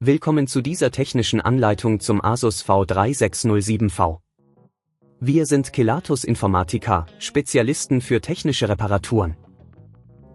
Willkommen zu dieser technischen Anleitung zum ASUS V3607V. Wir sind Kelatos Informatiker, Spezialisten für technische Reparaturen.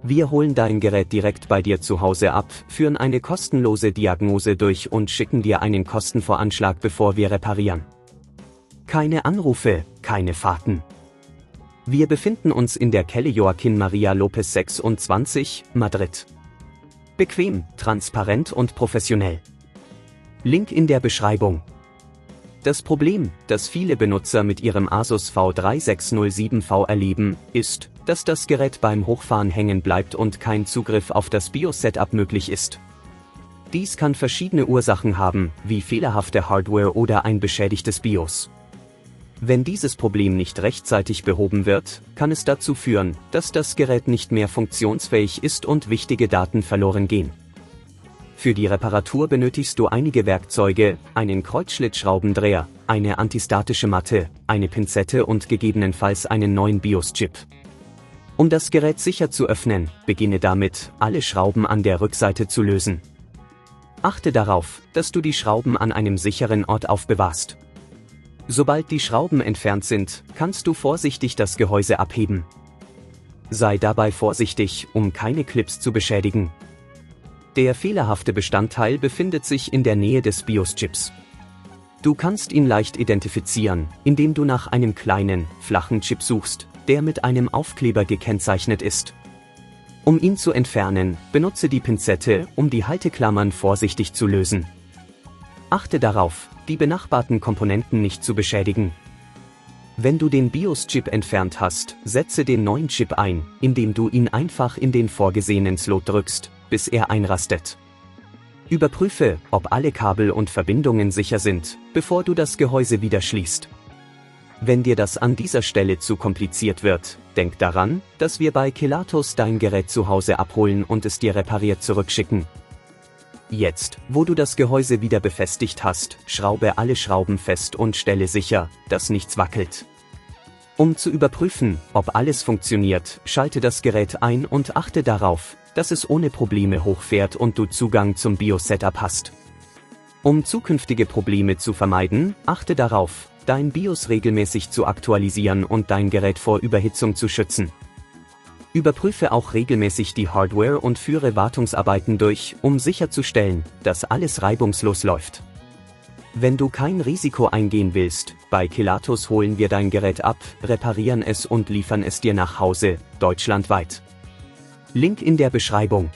Wir holen dein Gerät direkt bei dir zu Hause ab, führen eine kostenlose Diagnose durch und schicken dir einen Kostenvoranschlag, bevor wir reparieren. Keine Anrufe, keine Fahrten. Wir befinden uns in der Calle Joaquin Maria Lopez 26, Madrid. Bequem, transparent und professionell. Link in der Beschreibung. Das Problem, das viele Benutzer mit ihrem ASUS V3607V erleben, ist, dass das Gerät beim Hochfahren hängen bleibt und kein Zugriff auf das BIOS-Setup möglich ist. Dies kann verschiedene Ursachen haben, wie fehlerhafte Hardware oder ein beschädigtes BIOS. Wenn dieses Problem nicht rechtzeitig behoben wird, kann es dazu führen, dass das Gerät nicht mehr funktionsfähig ist und wichtige Daten verloren gehen. Für die Reparatur benötigst du einige Werkzeuge, einen Kreuzschlitzschraubendreher, eine antistatische Matte, eine Pinzette und gegebenenfalls einen neuen BIOS-Chip. Um das Gerät sicher zu öffnen, beginne damit, alle Schrauben an der Rückseite zu lösen. Achte darauf, dass du die Schrauben an einem sicheren Ort aufbewahrst. Sobald die Schrauben entfernt sind, kannst du vorsichtig das Gehäuse abheben. Sei dabei vorsichtig, um keine Clips zu beschädigen. Der fehlerhafte Bestandteil befindet sich in der Nähe des BIOS-Chips. Du kannst ihn leicht identifizieren, indem du nach einem kleinen, flachen Chip suchst, der mit einem Aufkleber gekennzeichnet ist. Um ihn zu entfernen, benutze die Pinzette, um die Halteklammern vorsichtig zu lösen. Achte darauf, die benachbarten Komponenten nicht zu beschädigen. Wenn du den BIOS-Chip entfernt hast, setze den neuen Chip ein, indem du ihn einfach in den vorgesehenen Slot drückst, bis er einrastet. Überprüfe, ob alle Kabel und Verbindungen sicher sind, bevor du das Gehäuse wieder schließt. Wenn dir das an dieser Stelle zu kompliziert wird, denk daran, dass wir bei Kelatos dein Gerät zu Hause abholen und es dir repariert zurückschicken. Jetzt, wo du das Gehäuse wieder befestigt hast, schraube alle Schrauben fest und stelle sicher, dass nichts wackelt. Um zu überprüfen, ob alles funktioniert, schalte das Gerät ein und achte darauf, dass es ohne Probleme hochfährt und du Zugang zum BIOS-Setup hast. Um zukünftige Probleme zu vermeiden, achte darauf, dein BIOS regelmäßig zu aktualisieren und dein Gerät vor Überhitzung zu schützen. Überprüfe auch regelmäßig die Hardware und führe Wartungsarbeiten durch, um sicherzustellen, dass alles reibungslos läuft. Wenn du kein Risiko eingehen willst, bei Kelatos holen wir dein Gerät ab, reparieren es und liefern es dir nach Hause, deutschlandweit. Link in der Beschreibung.